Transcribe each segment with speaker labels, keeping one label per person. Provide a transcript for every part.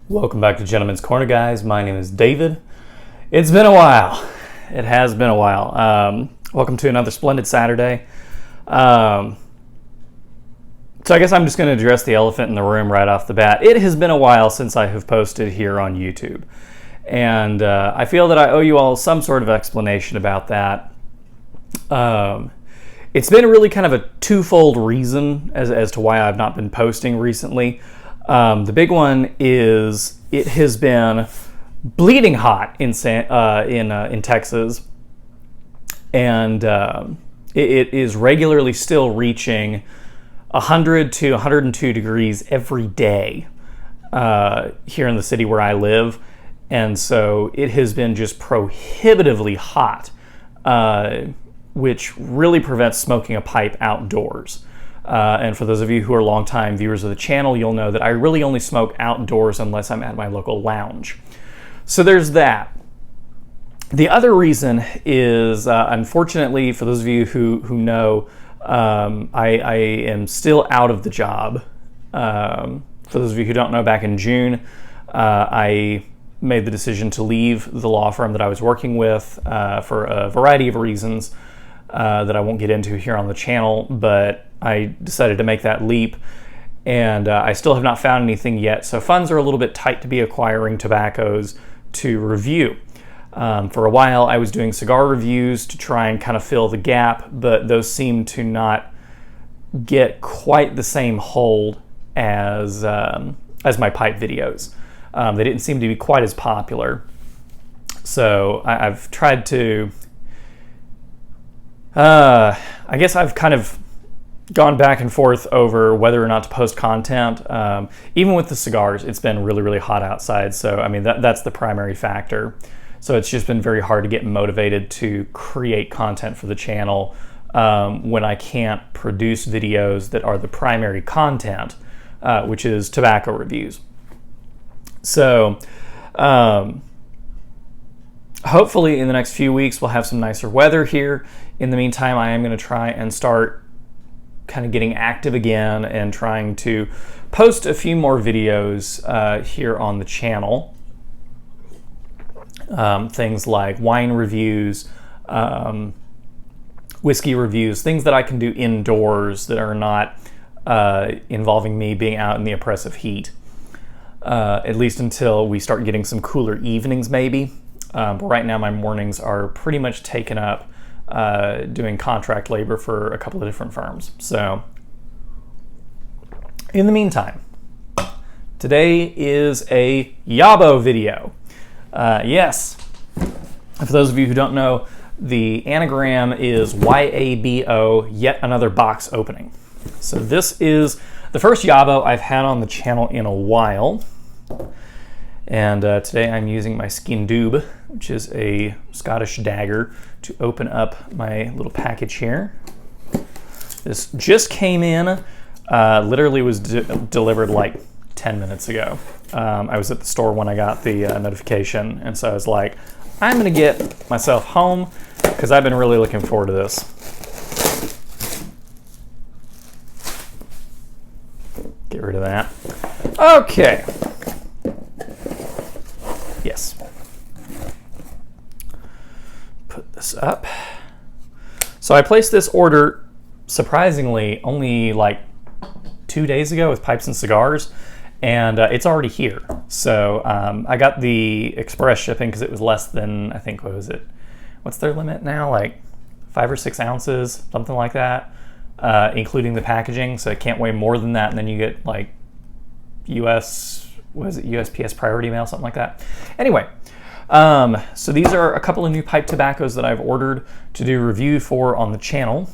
Speaker 1: Welcome back to Gentleman's Corner, guys. My name is David. It's been a while. It has been a while. Welcome to another Splendid Saturday. So I guess I'm just going to address the elephant in the room right off the bat. It has been a while since I have posted here on YouTube. And I feel that I owe you all some sort of explanation about that. It's been really kind of a twofold reason as to why I've not been posting recently. The big one is it has been bleeding hot in Texas, and it is regularly still reaching 100 to 102 degrees every day here in the city where I live, and so it has been just prohibitively hot, which really prevents smoking a pipe outdoors. And for those of you who are longtime viewers of the channel, you'll know that I really only smoke outdoors unless I'm at my local lounge. So there's that. The other reason is, unfortunately, for those of you who know, I am still out of the job. For those of you who don't know, back in June, I made the decision to leave the law firm that I was working with for a variety of reasons that I won't get into here on the channel, but I decided to make that leap, and I still have not found anything yet, so funds are a little bit tight to be acquiring tobaccos to review. For a while I was doing cigar reviews to try and kind of fill the gap, but those seem to not get quite the same hold as my pipe videos. They didn't seem to be quite as popular, so I've tried to I guess I've kind of gone back and forth over whether or not to post content. Even with the cigars, it's been really, really hot outside. So, I mean, that's the primary factor. So it's just been very hard to get motivated to create content for the channel when I can't produce videos that are the primary content, which is tobacco reviews. So, hopefully in the next few weeks we'll have some nicer weather here. In the meantime, I am going to try and start kind of getting active again and trying to post a few more videos here on the channel. Things like wine reviews, whiskey reviews, things that I can do indoors that are not involving me being out in the oppressive heat. At least until we start getting some cooler evenings maybe. But right now my mornings are pretty much taken up doing contract labor for a couple of different firms. So in the meantime, today is a YABO video. Yes, for those of you who don't know, the anagram is YABO, yet another box opening. So this is the first YABO I've had on the channel in a while. And today I'm using my Skin Doob, which is a Scottish dagger, to open up my little package here. This just came in, literally was delivered like 10 minutes ago. I was at the store when I got the notification, and so I was like, I'm gonna get myself home because I've been really looking forward to this. Get rid of that. Okay. Yes. Put this up. So I placed this order, surprisingly, only like 2 days ago with Pipes and Cigars, and it's already here. So I got the express shipping because it was less than, I think, what was it? What's their limit now? Like 5 or 6 ounces, something like that, including the packaging. So it can't weigh more than that, and then you get like USPS priority mail, something like that. Anyway, so these are a couple of new pipe tobaccos that I've ordered to do review for on the channel.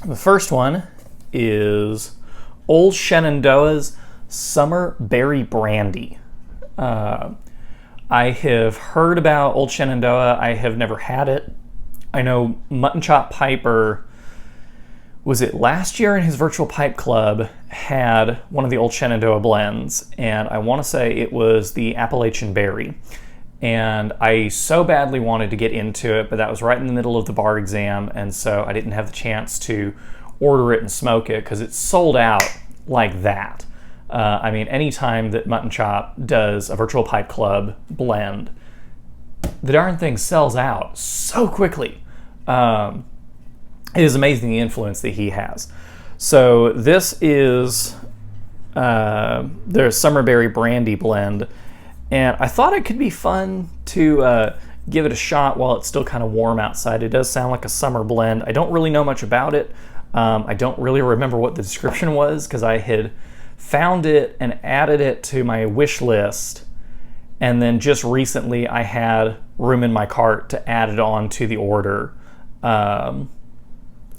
Speaker 1: The first one is Old Shenandoah's Summer Berry Brandy. I have heard about Old Shenandoah. I have never had it. I know Mutton Chop Piper, was it last year in his virtual pipe club, had one of the Old Shenandoah blends, and I want to say it was the Appalachian Berry. And I so badly wanted to get into it, but that was right in the middle of the bar exam, and so I didn't have the chance to order it and smoke it because it's sold out like that. I mean, anytime that Mutton Chop does a Virtual Pipe Club blend, the darn thing sells out so quickly. It is amazing the influence that he has. So this is their Summerberry Brandy blend, and I thought it could be fun to give it a shot while it's still kind of warm outside. It does sound like a summer blend. I don't really know much about it. I don't really remember what the description was because I had found it and added it to my wish list, and then just recently I had room in my cart to add it on to the order.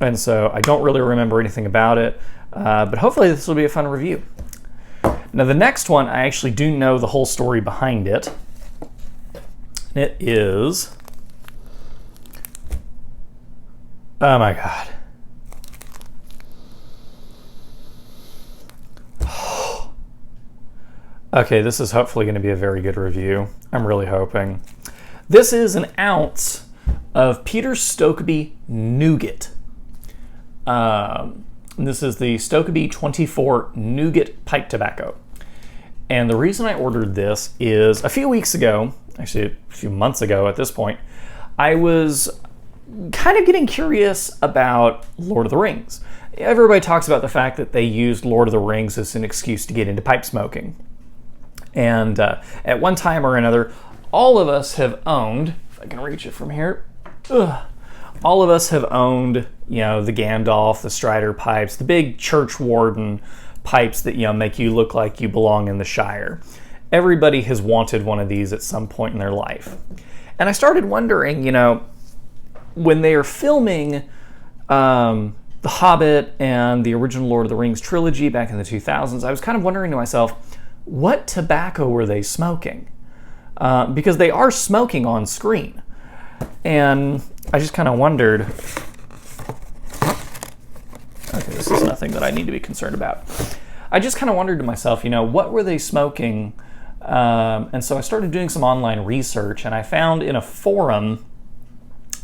Speaker 1: And so I don't really remember anything about it, but hopefully this will be a fun review. Now the next one, I actually do know the whole story behind it. It is, oh my God. Okay, this is hopefully going to be a very good review. I'm really hoping. This is an ounce of Peter Stokeby Nougat. This is the Stokeby 24 Nougat pipe tobacco. And the reason I ordered this is a few weeks ago, actually a few months ago at this point, I was kind of getting curious about Lord of the Rings. Everybody talks about the fact that they used Lord of the Rings as an excuse to get into pipe smoking. And at one time or another, all of us have owned, if I can reach it from here, all of us have owned, you know, the Gandalf, the Strider pipes, the big church warden pipes that, you know, make you look like you belong in the Shire. Everybody has wanted one of these at some point in their life. And I started wondering, you know, when they are filming The Hobbit and the original Lord of the Rings trilogy back in the 2000s, I was kind of wondering to myself, what tobacco were they smoking? Because they are smoking on screen. And I just kind of wondered, okay, this is nothing that I need to be concerned about. I just kind of wondered to myself, you know, what were they smoking? And so I started doing some online research, and I found in a forum,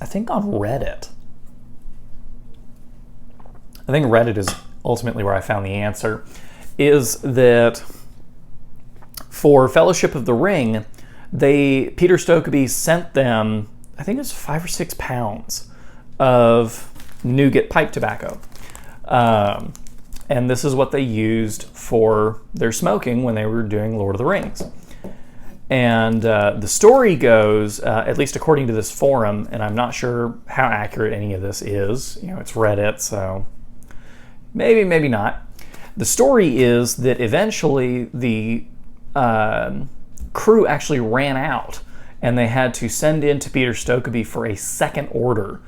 Speaker 1: I think on Reddit. I think Reddit is ultimately where I found the answer, is that for Fellowship of the Ring, Peter Stokeby sent them, I think it was 5 or 6 pounds of nougat pipe tobacco. And this is what they used for their smoking when they were doing Lord of the Rings. And the story goes, at least according to this forum, and I'm not sure how accurate any of this is, you know, it's Reddit, so maybe, maybe not. The story is that eventually the crew actually ran out, and they had to send in to Peter Stokeby for a second order.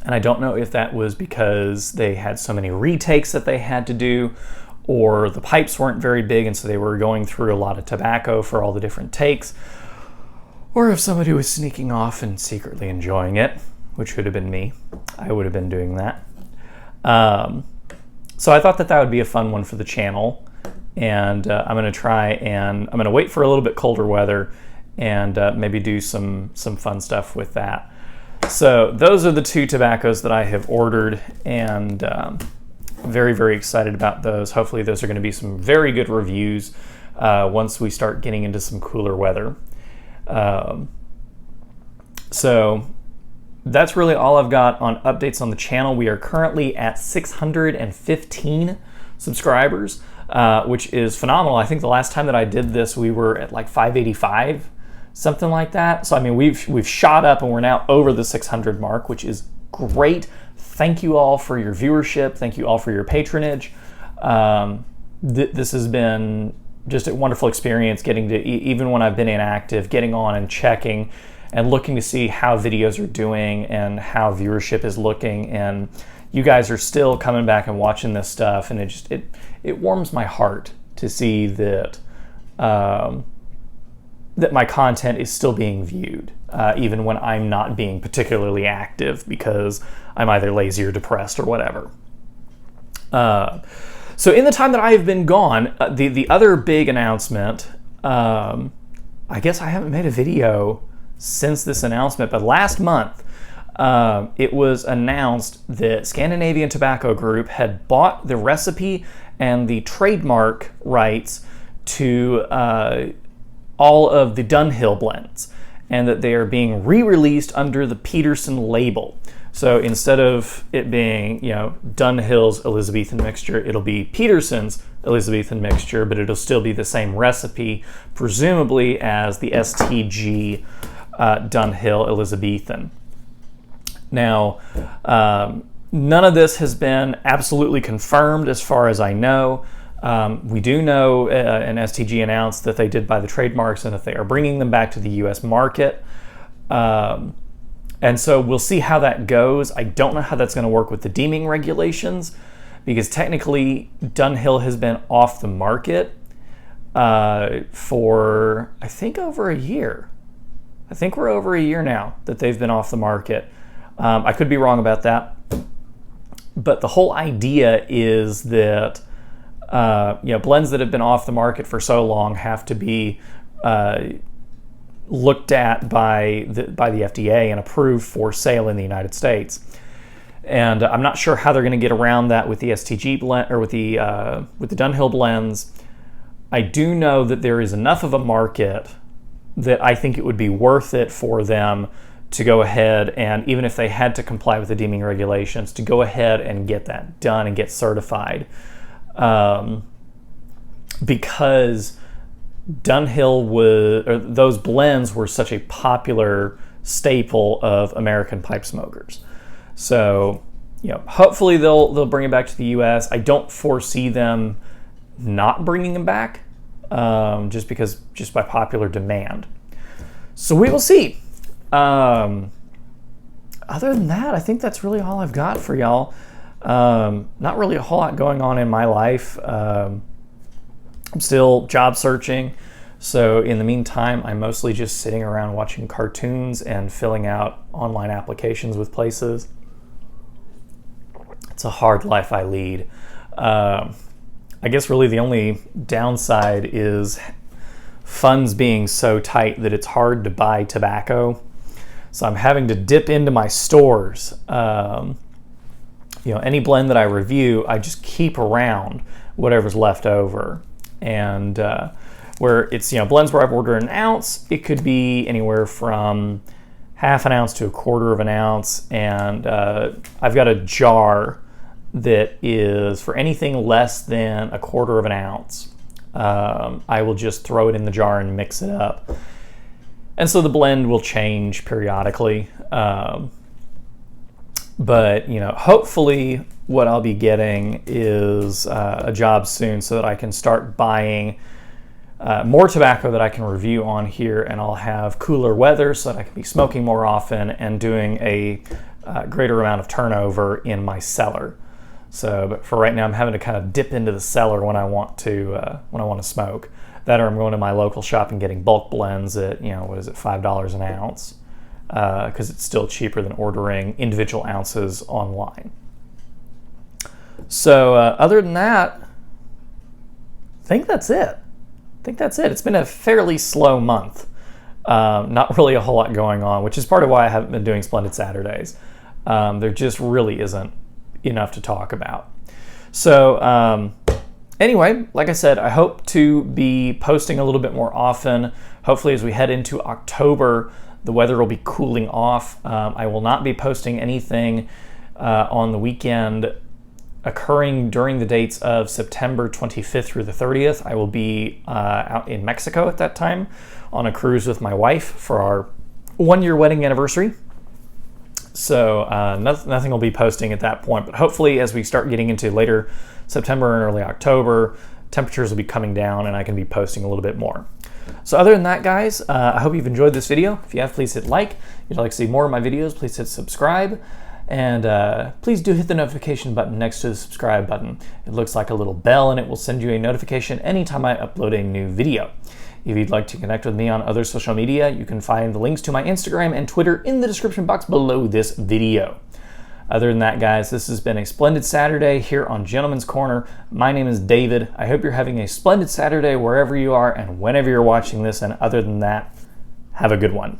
Speaker 1: And I don't know if that was because they had so many retakes that they had to do, or the pipes weren't very big and so they were going through a lot of tobacco for all the different takes, or if somebody was sneaking off and secretly enjoying it, which would have been me. I would have been doing that. So I thought that would be a fun one for the channel, and I'm going to try and I'm going to wait for a little bit colder weather and maybe do some fun stuff with that. So those are the 2 tobaccos that I have ordered, and very, very excited about those. Hopefully those are going to be some very good reviews once we start getting into some cooler weather. So that's really all I've got on updates on the channel. We are currently at 615 subscribers, which is phenomenal. I think the last time that I did this, we were at like 585. Something like that. So I mean, we've shot up and we're now over the 600 mark, which is great. Thank you all for your viewership. Thank you all for your patronage. This has been just a wonderful experience, getting to, even when I've been inactive, getting on and checking and looking to see how videos are doing and how viewership is looking. And you guys are still coming back and watching this stuff, and it warms my heart to see that that my content is still being viewed, even when I'm not being particularly active because I'm either lazy or depressed or whatever. So in the time that I have been gone, the other big announcement, I guess I haven't made a video since this announcement, but last month it was announced that Scandinavian Tobacco Group had bought the recipe and the trademark rights to all of the Dunhill blends, and that they are being re-released under the Peterson label. So instead of it being, Dunhill's Elizabethan mixture, it'll be Peterson's Elizabethan mixture, but it'll still be the same recipe, presumably as the STG Dunhill Elizabethan. Now, none of this has been absolutely confirmed as far as I know. We do know an STG announced that they did buy the trademarks and that they are bringing them back to the U.S. market. And so we'll see how that goes. I don't know how that's going to work with the deeming regulations, because technically Dunhill has been off the market for, I think, over a year. I think we're over a year now that they've been off the market. I could be wrong about that. But the whole idea is that blends that have been off the market for so long have to be looked at by the FDA and approved for sale in the United States. And I'm not sure how they're going to get around that with the STG blend or with the Dunhill blends. I do know that there is enough of a market that I think it would be worth it for them to go ahead and, even if they had to comply with the deeming regulations, to go ahead and get that done and get certified. Because Dunhill those blends were such a popular staple of American pipe smokers. So, hopefully they'll bring it back to the U.S. I don't foresee them not bringing them back, just by popular demand. So we will see. Other than that, I think that's really all I've got for y'all. Not really a whole lot going on in my life. I'm still job searching, so in the meantime, I'm mostly just sitting around watching cartoons and filling out online applications with places. It's a hard life I lead. I guess really the only downside is funds being so tight that it's hard to buy tobacco. So I'm having to dip into my stores. Any blend that I review, I just keep around whatever's left over. And where it's, blends where I've ordered an ounce, it could be anywhere from half an ounce to a quarter of an ounce. And I've got a jar that is for anything less than a quarter of an ounce. I will just throw it in the jar and mix it up. And so the blend will change periodically. But, hopefully what I'll be getting is a job soon so that I can start buying more tobacco that I can review on here, and I'll have cooler weather so that I can be smoking more often and doing a greater amount of turnover in my cellar. So, but for right now, I'm having to kind of dip into the cellar when I want to smoke. That, or I'm going to my local shop and getting bulk blends at, $5 an ounce. Because it's still cheaper than ordering individual ounces online. So other than that, I think that's it. It's been a fairly slow month. Not really a whole lot going on, which is part of why I haven't been doing Splendid Saturdays. There just really isn't enough to talk about. So anyway, like I said, I hope to be posting a little bit more often. Hopefully as we head into October, the weather will be cooling off. I will not be posting anything on the weekend occurring during the dates of September 25th through the 30th. I will be out in Mexico at that time on a cruise with my wife for our 1-year wedding anniversary. So nothing will be posting at that point, but hopefully as we start getting into later September and early October, temperatures will be coming down and I can be posting a little bit more. So other than that, guys, I hope you've enjoyed this video. If you have, please hit like. If you'd like to see more of my videos, please hit subscribe. And please do hit the notification button next to the subscribe button. It looks like a little bell and it will send you a notification anytime I upload a new video. If you'd like to connect with me on other social media, you can find the links to my Instagram and Twitter in the description box below this video. Other than that, guys, this has been a Splendid Saturday here on Gentleman's Corner. My name is David. I hope you're having a splendid Saturday wherever you are and whenever you're watching this. And other than that, have a good one.